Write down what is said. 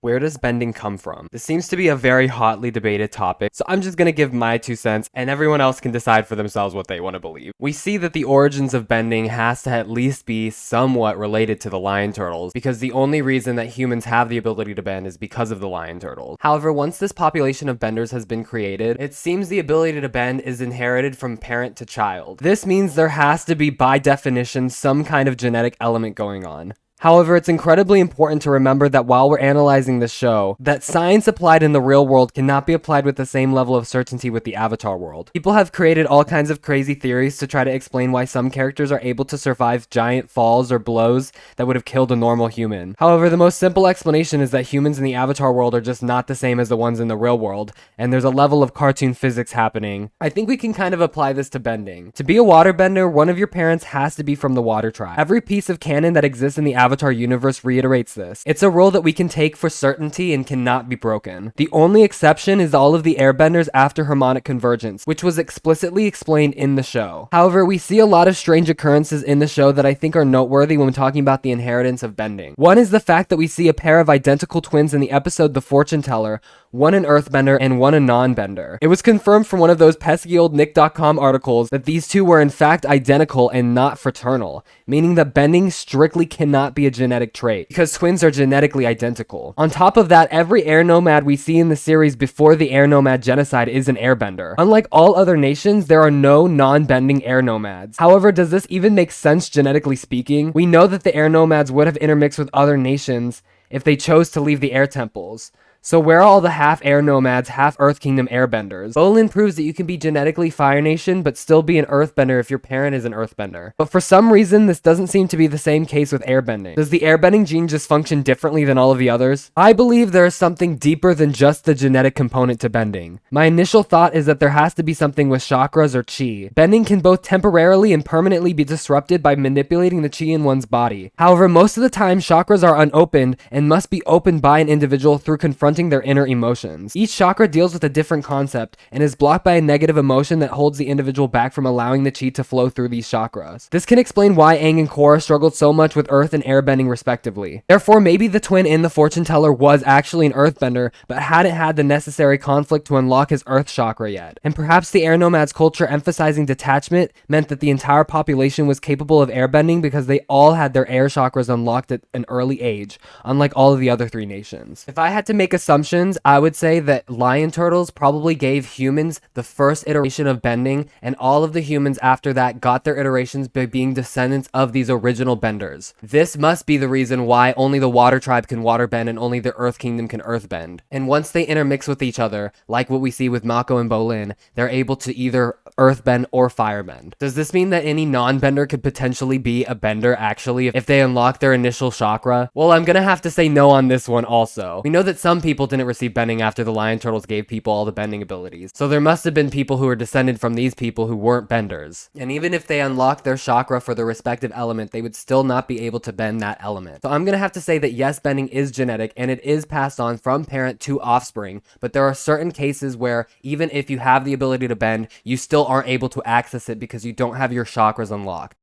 where does bending come from? This seems to be a very hotly debated topic, so I'm just gonna give my 2 cents, and everyone else can decide for themselves what they want to believe. We see that the origins of bending has to at least be somewhat related to the lion turtles, because the only reason that humans have the ability to bend is because of the lion turtles. However, once this population of benders has been created, it seems the ability to bend is inherited from parent to child. This means there has to be, by definition, some kind of genetic element going on. However, it's incredibly important to remember that while we're analyzing this show, that science applied in the real world cannot be applied with the same level of certainty with the Avatar world. People have created all kinds of crazy theories to try to explain why some characters are able to survive giant falls or blows that would have killed a normal human. However, the most simple explanation is that humans in the Avatar world are just not the same as the ones in the real world, and there's a level of cartoon physics happening. I think we can kind of apply this to bending. To be a waterbender, one of your parents has to be from the water tribe. Every piece of canon that exists in the Avatar universe reiterates this. It's a rule that we can take for certainty and cannot be broken. The only exception is all of the airbenders after harmonic convergence, which was explicitly explained in the show. However, we see a lot of strange occurrences in the show that I think are noteworthy when talking about the inheritance of bending. One is the fact that we see a pair of identical twins in the episode The Fortune Teller, one an earthbender and one a non-bender. It was confirmed from one of those pesky old Nick.com articles that these two were in fact identical and not fraternal, meaning that bending strictly cannot be a genetic trait, because twins are genetically identical. On top of that, every air nomad we see in the series before the air nomad genocide is an airbender. Unlike all other nations, there are no non-bending air nomads. However, does this even make sense genetically speaking? We know that the air nomads would have intermixed with other nations if they chose to leave the air temples. So where are all the half air nomads, half Earth Kingdom airbenders? Bolin proves that you can be genetically Fire Nation, but still be an earthbender if your parent is an earthbender. But for some reason, this doesn't seem to be the same case with airbending. Does the airbending gene just function differently than all of the others? I believe there is something deeper than just the genetic component to bending. My initial thought is that there has to be something with chakras or chi. Bending can both temporarily and permanently be disrupted by manipulating the chi in one's body. However, most of the time, chakras are unopened and must be opened by an individual through confronting their inner emotions. Each chakra deals with a different concept and is blocked by a negative emotion that holds the individual back from allowing the chi to flow through these chakras. This can explain why Aang and Korra struggled so much with earth and airbending respectively. Therefore, maybe the twin in The Fortune Teller was actually an earthbender, but hadn't had the necessary conflict to unlock his earth chakra yet. And perhaps the air nomads culture emphasizing detachment meant that the entire population was capable of airbending because they all had their air chakras unlocked at an early age, unlike all of the other three nations. If I had to make assumptions, I would say that lion turtles probably gave humans the first iteration of bending, and all of the humans after that got their iterations by being descendants of these original benders. This must be the reason why only the water tribe can water bend and only the earth kingdom can earth bend. And once they intermix with each other, like what we see with Mako and Bolin, they're able to either earthbend or firebend. Does this mean that any non-bender could potentially be a bender actually if they unlock their initial chakra? Well, I'm gonna have to say no on this one also. We know that some people didn't receive bending after the lion turtles gave people all the bending abilities, so there must have been people who were descended from these people who weren't benders. And even if they unlocked their chakra for the respective element, they would still not be able to bend that element. So I'm gonna have to say that yes, bending is genetic and it is passed on from parent to offspring, but there are certain cases where even if you have the ability to bend, you still aren't able to access it because you don't have your chakras unlocked.